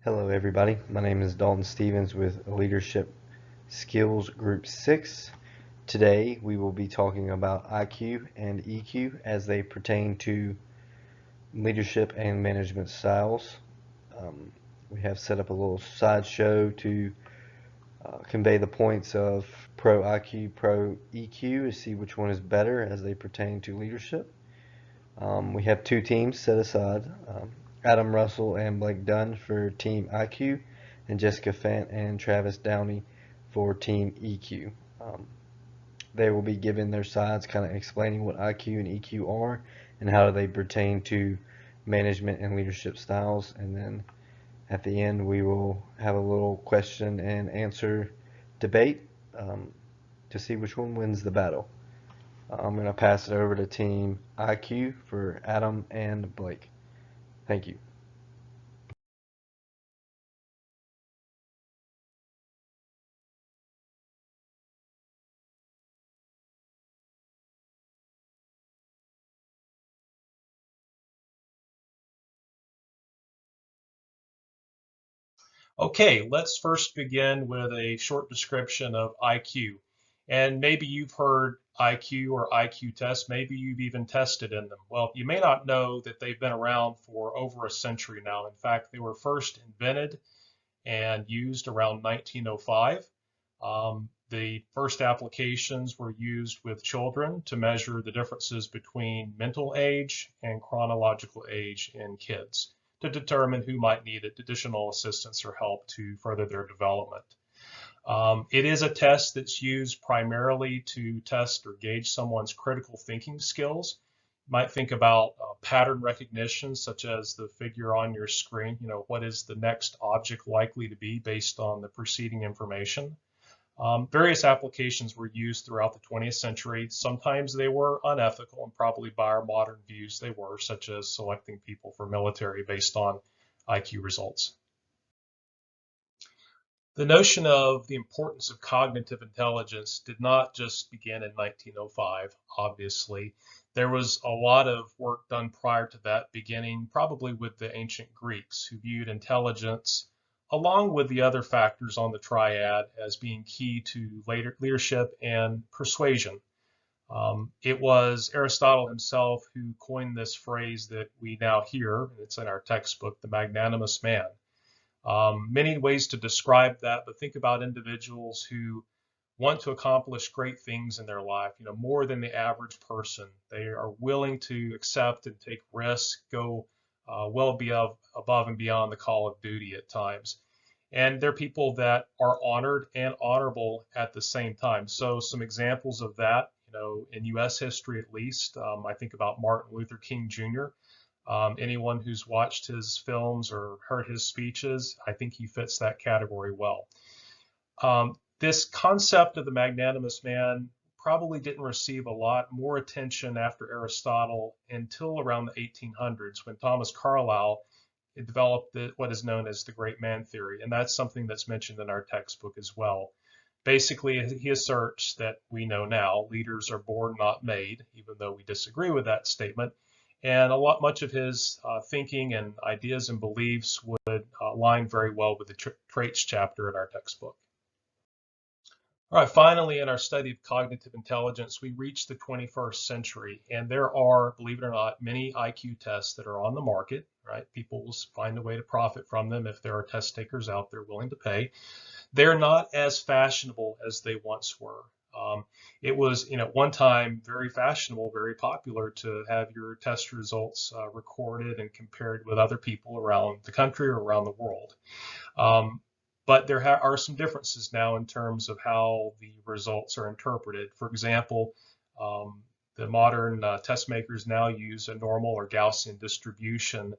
Hello, everybody. My name is Dalton Stevens with Leadership Skills Group 6. Today, we will be talking about IQ and EQ as they pertain to leadership and management styles. We have set up a little sideshow to convey the points of pro IQ, pro EQ to see which one is better as they pertain to leadership. We have two teams set aside, Adam Russell and Blake Dunn for Team IQ, and Jessica Fant and Travis Downey for Team EQ. They will be giving their sides, kind of explaining what IQ and EQ are and how they pertain to management and leadership styles. And then at the end, we will have a little question and answer debate to see which one wins the battle. I'm going to pass it over to Team IQ for Adam and Blake. Thank you. Okay, let's first begin with a short description of IQ. And maybe you've heard IQ or IQ tests, maybe you've even tested in them. Well, you may not know that they've been around for over a century now. In fact, they were first invented and used around 1905. The first applications were used with children to measure the differences between mental age and chronological age in kids to determine who might need additional assistance or help to further their development. It is a test that's used primarily to test or gauge someone's critical thinking skills. You might think about pattern recognition, such as the figure on your screen. What is the next object likely to be based on the preceding information? Various applications were used throughout the 20th century. Sometimes they were unethical, and probably by our modern views they were, such as selecting people for military based on IQ results. The notion of the importance of cognitive intelligence did not just begin in 1905, obviously. There was a lot of work done prior to that, beginning probably with the ancient Greeks, who viewed intelligence, along with the other factors on the triad, as being key to leadership and persuasion. It was Aristotle himself who coined this phrase that we now hear, and it's in our textbook, the magnanimous man. Many ways to describe that, but think about individuals who want to accomplish great things in their life, more than the average person. They are willing to accept and take risks, go well above and beyond the call of duty at times. And they're people that are honored and honorable at the same time. So some examples of that, in U.S. history at least, I think about Martin Luther King Jr. Anyone who's watched his films or heard his speeches, I think he fits that category well. This concept of the magnanimous man probably didn't receive a lot more attention after Aristotle until around the 1800s, when Thomas Carlyle developed what is known as the great man theory. And that's something that's mentioned in our textbook as well. Basically, he asserts that we know now leaders are born, not made, even though we disagree with that statement. And much of his thinking and ideas and beliefs would align very well with the traits chapter in our textbook. All right, finally, in our study of cognitive intelligence, we reach the 21st century, and there are, believe it or not, many IQ tests that are on the market, right? People will find a way to profit from them if there are test takers out there willing to pay. They're not as fashionable as they once were. It was, at one time, very fashionable, very popular to have your test results recorded and compared with other people around the country or around the world. But there are some differences now in terms of how the results are interpreted. For example, the modern test makers now use a normal or Gaussian distribution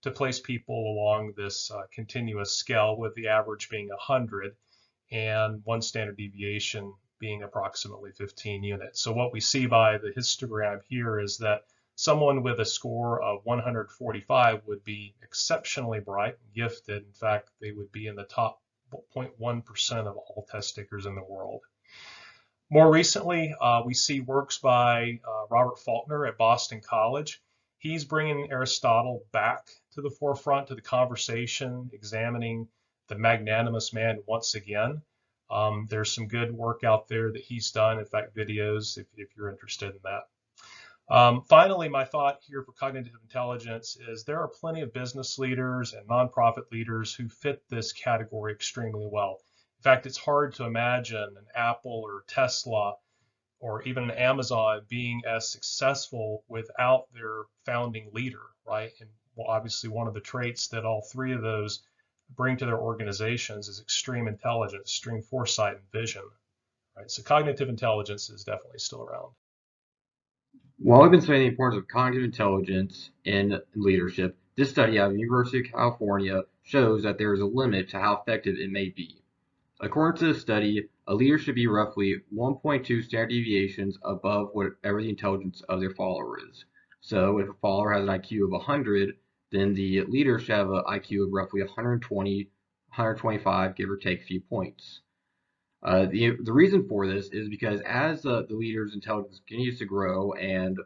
to place people along this continuous scale, with the average being 100 and one standard deviation being approximately 15 units. So what we see by the histogram here is that someone with a score of 145 would be exceptionally bright and gifted. In fact, they would be in the top 0.1% of all test takers in the world. More recently, we see works by Robert Faulkner at Boston College. he's bringing Aristotle back to the forefront, to the conversation, examining the magnanimous man once again. There's some good work out there that he's done, in fact, videos, if you're interested in that. Finally, my thought here for cognitive intelligence is there are plenty of business leaders and nonprofit leaders who fit this category extremely well. In fact, it's hard to imagine an Apple or Tesla or even an Amazon being as successful without their founding leader, right? And well, obviously, one of the traits that all three of those bring to their organizations is extreme intelligence, extreme foresight, and vision, right? So cognitive intelligence is definitely still around. While we've been studying the importance of cognitive intelligence in leadership, this study out of the University of California shows that there is a limit to how effective it may be. According to the study, a leader should be roughly 1.2 standard deviations above whatever the intelligence of their follower is. So if a follower has an IQ of 100, then the leader should have an IQ of roughly 120, 125, give or take a few points. The reason for this is because as the leader's intelligence continues to grow and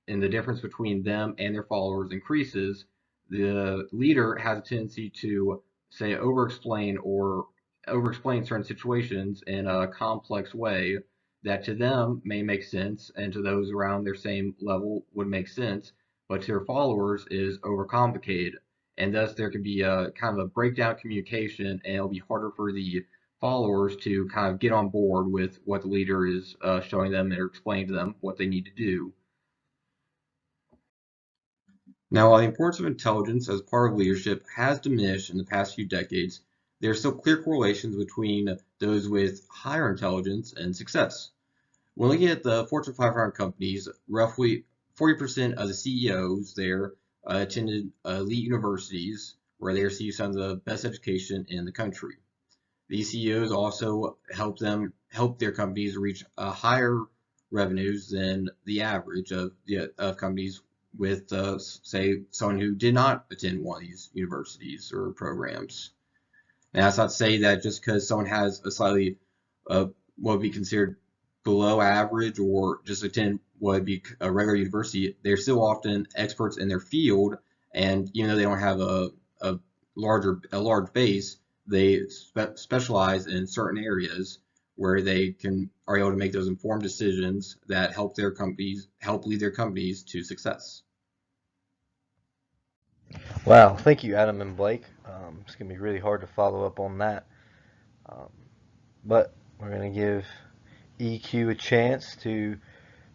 the difference between them and their followers increases, the leader has a tendency to, say, over-explain certain situations in a complex way that to them may make sense and to those around their same level would make sense, but to their followers is overcomplicated. And thus there can be a kind of a breakdown of communication, and it'll be harder for the followers to kind of get on board with what the leader is showing them or explaining to them what they need to do. Now, while the importance of intelligence as part of leadership has diminished in the past few decades, there are still clear correlations between those with higher intelligence and success. When looking at the Fortune 500 companies, roughly 40% of the CEOs there attended elite universities where they received some of the best education in the country. These CEOs also help their companies reach higher revenues than the average of companies with, say, someone who did not attend one of these universities or programs. Now, that's not to say that just because someone has a slightly what would be considered below average or just attend what would be a regular university, they're still often experts in their field, and even though they don't have a large base, they specialize in certain areas where they are able to make those informed decisions that help lead their companies to success. Wow, thank you, Adam and Blake. It's going to be really hard to follow up on that. But we're going to give EQ a chance to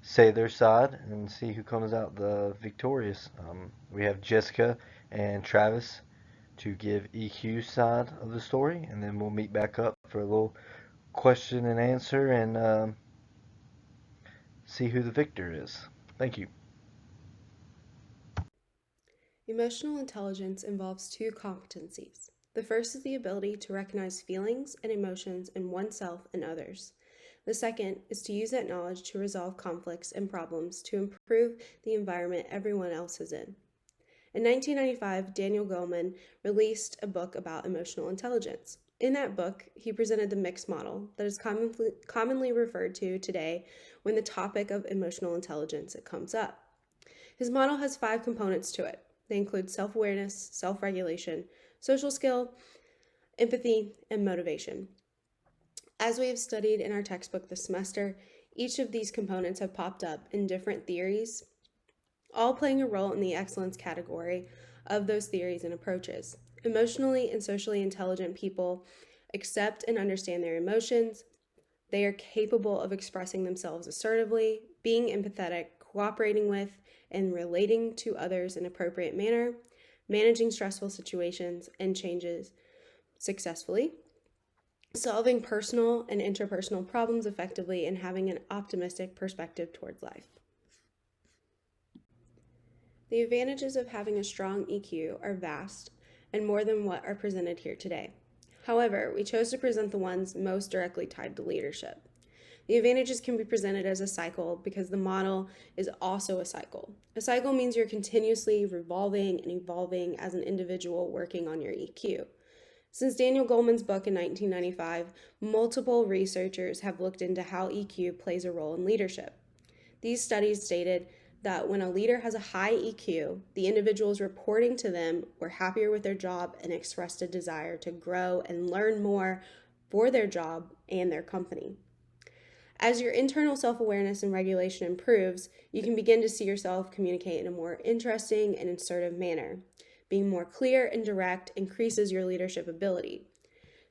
say their side and see who comes out the victorious. We have Jessica and Travis to give EQ's side of the story, and then we'll meet back up for a little question and answer and see who the victor is. Thank you. Emotional intelligence involves two competencies. The first is the ability to recognize feelings and emotions in oneself and others. The second is to use that knowledge to resolve conflicts and problems to improve the environment everyone else is in. In 1995, Daniel Goleman released a book about emotional intelligence. In that book, he presented the mixed model that is commonly referred to today when the topic of emotional intelligence comes up. His model has 5 components to it. They include self-awareness, self-regulation, social skill, empathy, and motivation. As we have studied in our textbook this semester, each of these components have popped up in different theories, all playing a role in the excellence category of those theories and approaches. Emotionally and socially intelligent people accept and understand their emotions. They are capable of expressing themselves assertively, being empathetic, cooperating with, and relating to others in an appropriate manner, managing stressful situations and changes successfully, solving personal and interpersonal problems effectively, and having an optimistic perspective towards life. The advantages of having a strong EQ are vast and more than what are presented here today. However, we chose to present the ones most directly tied to leadership. The advantages can be presented as a cycle because the model is also a cycle. A cycle means you're continuously revolving and evolving as an individual working on your EQ. Since Daniel Goleman's book in 1995, multiple researchers have looked into how EQ plays a role in leadership. These studies stated that when a leader has a high EQ, the individuals reporting to them were happier with their job and expressed a desire to grow and learn more for their job and their company. As your internal self-awareness and regulation improves, you can begin to see yourself communicate in a more interesting and assertive manner. Being more clear and direct increases your leadership ability.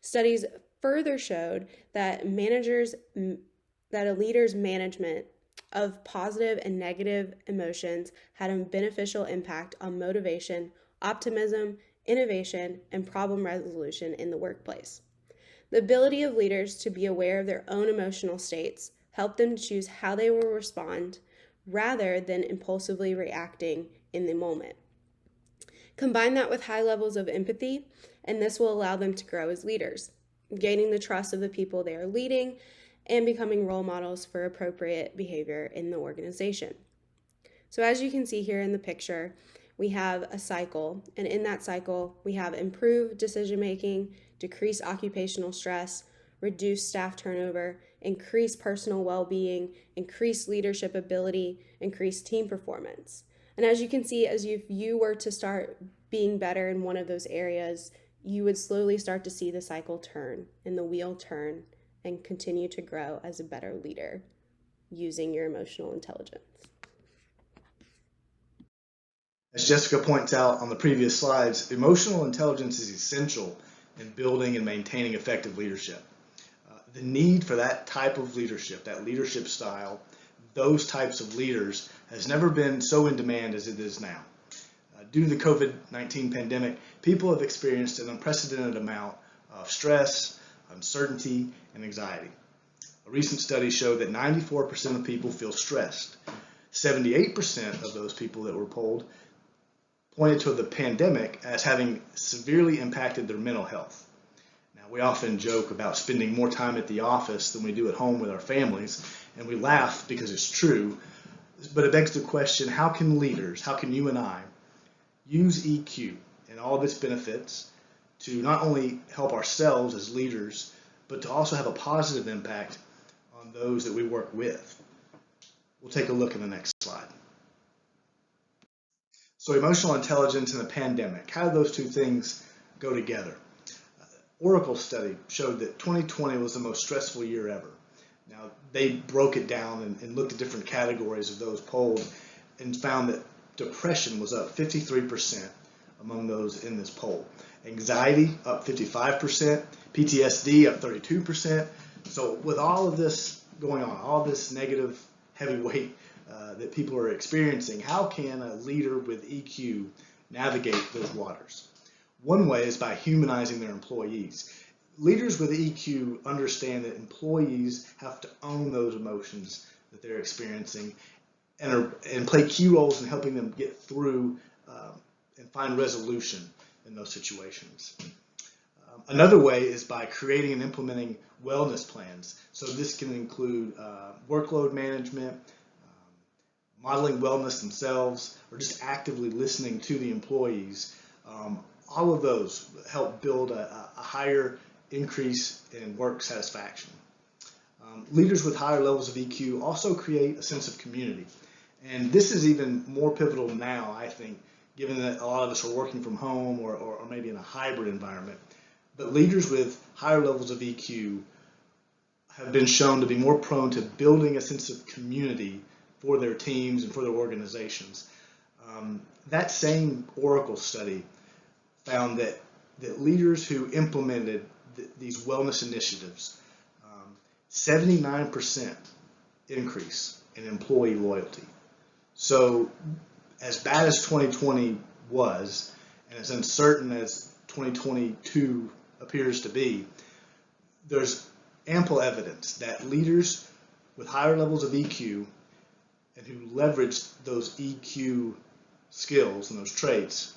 Studies further showed that a leader's management of positive and negative emotions had a beneficial impact on motivation, optimism, innovation, and problem resolution in the workplace. The ability of leaders to be aware of their own emotional states helped them to choose how they will respond rather than impulsively reacting in the moment. Combine that with high levels of empathy, and this will allow them to grow as leaders, gaining the trust of the people they are leading and becoming role models for appropriate behavior in the organization. So as you can see here in the picture, we have a cycle, and in that cycle, we have improved decision-making, decreased occupational stress, reduced staff turnover, increased personal well-being, increased leadership ability, increased team performance. And as you can see, as you were to start being better in one of those areas, you would slowly start to see the cycle turn and the wheel turn and continue to grow as a better leader using your emotional intelligence. As Jessica points out on the previous slides, emotional intelligence is essential in building and maintaining effective leadership. The need for that type of leadership, that leadership style, those types of leaders has never been so in demand as it is now. Due to the COVID-19 pandemic, people have experienced an unprecedented amount of stress, uncertainty, and anxiety. A recent study showed that 94% of people feel stressed. 78% of those people that were polled pointed to the pandemic as having severely impacted their mental health. Now, we often joke about spending more time at the office than we do at home with our families, and we laugh because it's true, but it begs the question, how can leaders, how can you and I use EQ and all of its benefits to not only help ourselves as leaders, but to also have a positive impact on those that we work with? We'll take a look in the next slide. So emotional intelligence and the pandemic, how do those two things go together? Oracle study showed that 2020 was the most stressful year ever. Now, they broke it down and looked at different categories of those polled and found that depression was up 53% among those in this poll. Anxiety up 55%, PTSD up 32%. So with all of this going on, all this negative heavyweight that people are experiencing, how can a leader with EQ navigate those waters? One way is by humanizing their employees. Leaders with EQ understand that employees have to own those emotions that they're experiencing and play key roles in helping them get through and find resolution in those situations. Another way is by creating and implementing wellness plans. So this can include workload management, modeling wellness themselves, or just actively listening to the employees. All of those help build a higher increase in work satisfaction. Leaders with higher levels of EQ also create a sense of community. And this is even more pivotal now, I think, given that a lot of us are working from home or maybe in a hybrid environment. But leaders with higher levels of EQ have been shown to be more prone to building a sense of community for their teams and for their organizations. That same Oracle study found that leaders who implemented these wellness initiatives, 79% increase in employee loyalty. So as bad as 2020 was, and as uncertain as 2022 appears to be, there's ample evidence that leaders with higher levels of EQ and who leverage those EQ skills and those traits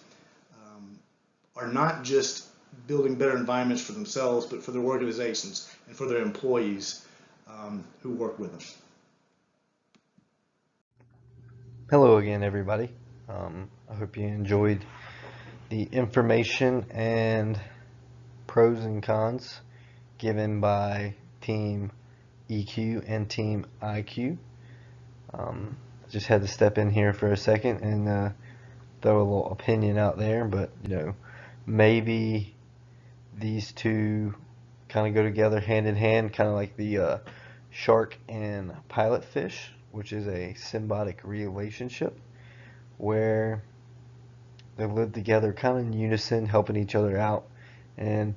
are not just building better environments for themselves, but for their organizations and for their employees who work with them. Hello again, everybody. I hope you enjoyed the information and pros and cons given by Team EQ and Team IQ. just had to step in here for a second and throw a little opinion out there, but maybe these two kind of go together hand in hand, kind of like the shark and pilot fish, which is a symbiotic relationship where they live together kind of in unison, helping each other out. And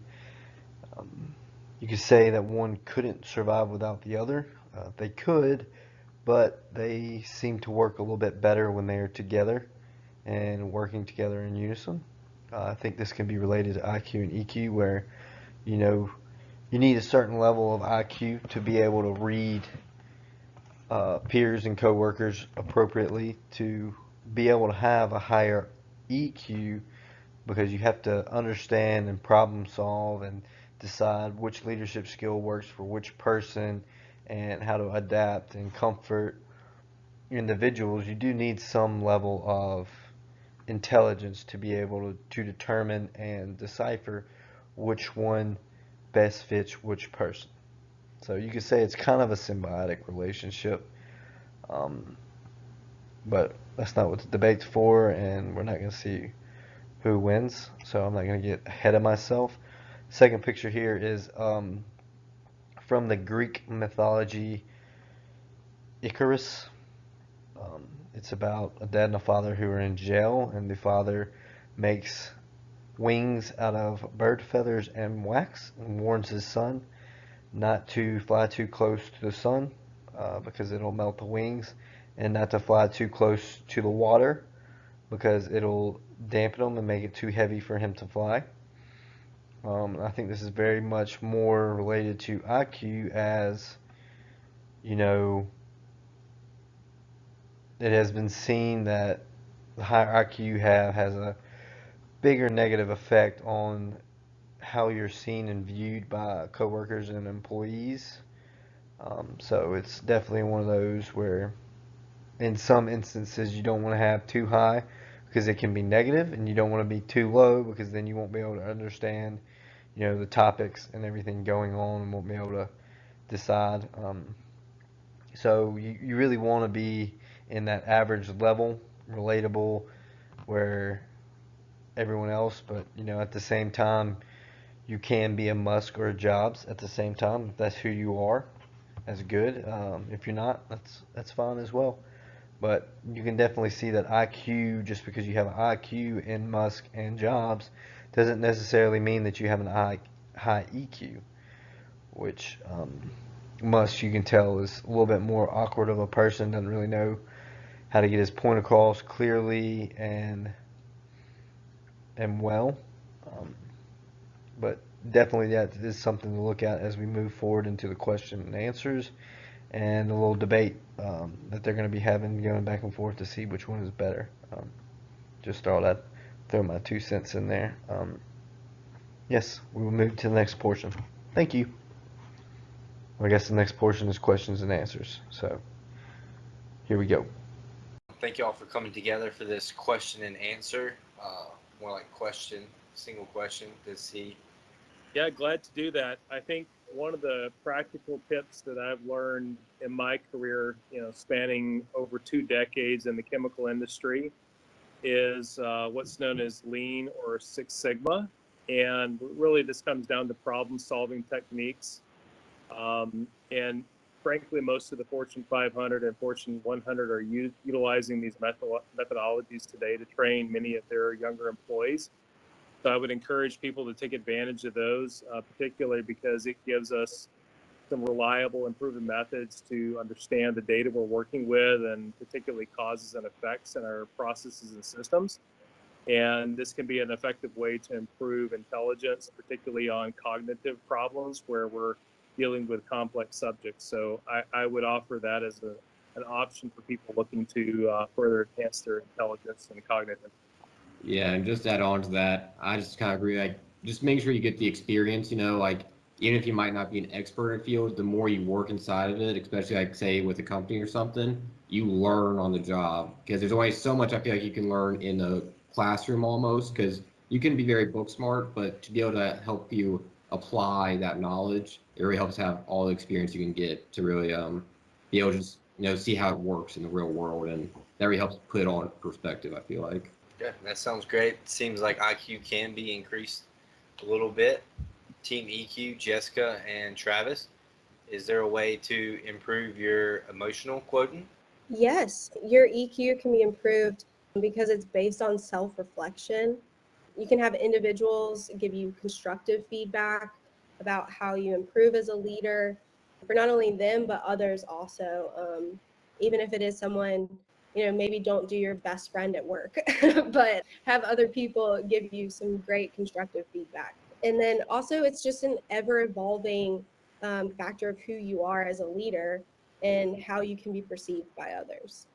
you could say that one couldn't survive without the other. They could, but they seem to work a little bit better when they are together and working together in unison. I think this can be related to IQ and EQ, where you need a certain level of IQ to be able to read peers and coworkers appropriately, to be able to have a higher EQ, because you have to understand and problem solve and decide which leadership skill works for which person and how to adapt and comfort individuals. You do need some level of intelligence to be able to determine and decipher which one best fits which person. So you could say it's kind of a symbiotic relationship, but that's not what the debate's for, and we're not going to see who wins, so I'm not going to get ahead of myself. Second picture here is from the Greek mythology, Icarus. It's about a dad and a father who are in jail, and the father makes wings out of bird feathers and wax and warns his son not to fly too close to the sun because it'll melt the wings, and not to fly too close to the water because it'll dampen them and make it too heavy for him to fly. I think this is very much more related to IQ, as it has been seen that the higher IQ you have has a bigger negative effect on how you're seen and viewed by coworkers and employees. So it's definitely one of those where in some instances you don't want to have too high because it can be negative, and you don't want to be too low because then you won't be able to understand the topics and everything going on, and won't be able to decide. So you really want to be in that average level, relatable, where everyone else, but at the same time you can be a Musk or a Jobs at the same time. If that's who you are, that's good. If you're not, that's fine as well. But you can definitely see that IQ, just because you have an IQ in Musk and Jobs, doesn't necessarily mean that you have an high EQ, which Musk, you can tell, is a little bit more awkward of a person, doesn't really know how to get his point across clearly and well. But definitely that is something to look at as we move forward into the question and answers and a little debate that they're going to be having, going back and forth to see which one is better. Just thought I'd throw my 2 cents in there. Yes, we will move to the next portion. Thank you. I guess the next portion is questions and answers. So here we go. Thank you all for coming together for this question and answer. More like question, single question to see. Yeah, glad to do that. I think one of the practical tips that I've learned in my career, spanning over 2 decades in the chemical industry, is what's known as Lean or Six Sigma. And really this comes down to problem solving techniques. And frankly, most of the Fortune 500 and Fortune 100 are utilizing these methodologies today to train many of their younger employees. So I would encourage people to take advantage of those, particularly because it gives us some reliable and proven methods to understand the data we're working with, and particularly causes and effects in our processes and systems. And this can be an effective way to improve intelligence, particularly on cognitive problems where we're dealing with complex subjects. So I would offer that as an option for people looking to further enhance their intelligence and cognitive. Yeah, and just add on to that, I just kind of agree. Like, just make sure you get the experience. Like even if you might not be an expert in a field, the more you work inside of it, especially like say with a company or something, you learn on the job, because there's only so much I feel like you can learn in a classroom almost, because you can be very book smart, but to be able to help you apply that knowledge, it really helps to have all the experience you can get to really be able to just see how it works in the real world, and that really helps put it all in perspective, I feel like. Yeah, that sounds great. Seems like IQ can be increased a little bit. Team EQ, Jessica and Travis, is there a way to improve your emotional quotient? Yes, your EQ can be improved because it's based on self reflection. You can have individuals give you constructive feedback about how you improve as a leader for not only them, but others also. Even if it is someone, maybe don't do your best friend at work, but have other people give you some great constructive feedback. And then also, it's just an ever evolving factor of who you are as a leader and how you can be perceived by others.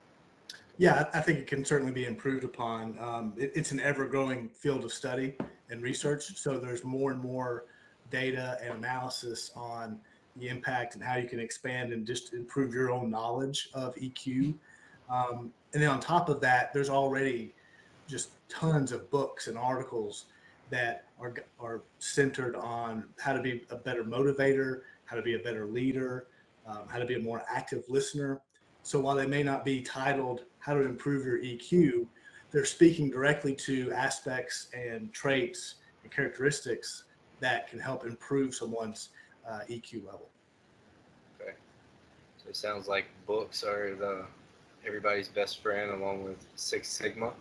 Yeah, I think it can certainly be improved upon. It's an ever-growing field of study and research, so there's more and more data and analysis on the impact and how you can expand and just improve your own knowledge of EQ. And then on top of that, there's already just tons of books and articles that are centered on how to be a better motivator, how to be a better leader, how to be a more active listener. So while they may not be titled "How to Improve Your EQ," they're speaking directly to aspects and traits and characteristics that can help improve someone's EQ level. Okay. So it sounds like books are everybody's best friend along with Six Sigma.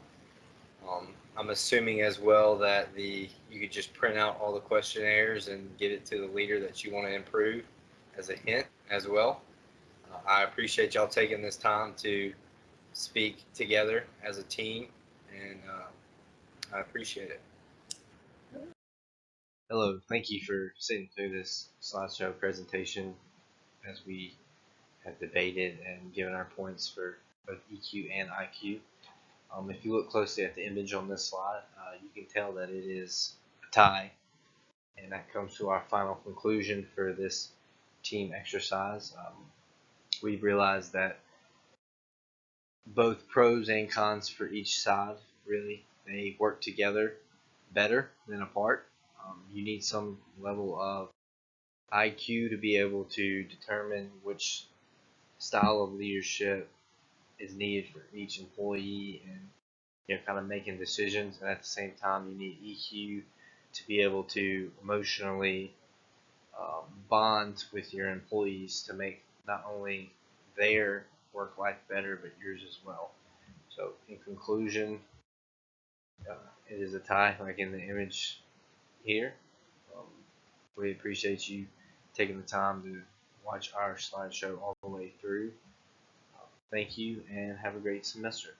I'm assuming as well that you could just print out all the questionnaires and give it to the leader that you want to improve as a hint as well. I appreciate y'all taking this time to speak together as a team, and I appreciate it. Hello, thank you for sitting through this slideshow presentation as we have debated and given our points for both EQ and IQ. If you look closely at the image on this slide, you can tell that it is a tie, and that comes to our final conclusion for this team exercise. We've realized that both pros and cons for each side, really, they work together better than apart. You need some level of IQ to be able to determine which style of leadership is needed for each employee, and kind of making decisions. And at the same time, you need EQ to be able to emotionally bond with your employees to make not only their work life better, but yours as well. So, in conclusion, it is a tie, like in the image here. We appreciate you taking the time to watch our slideshow all the way through. Thank you, and have a great semester.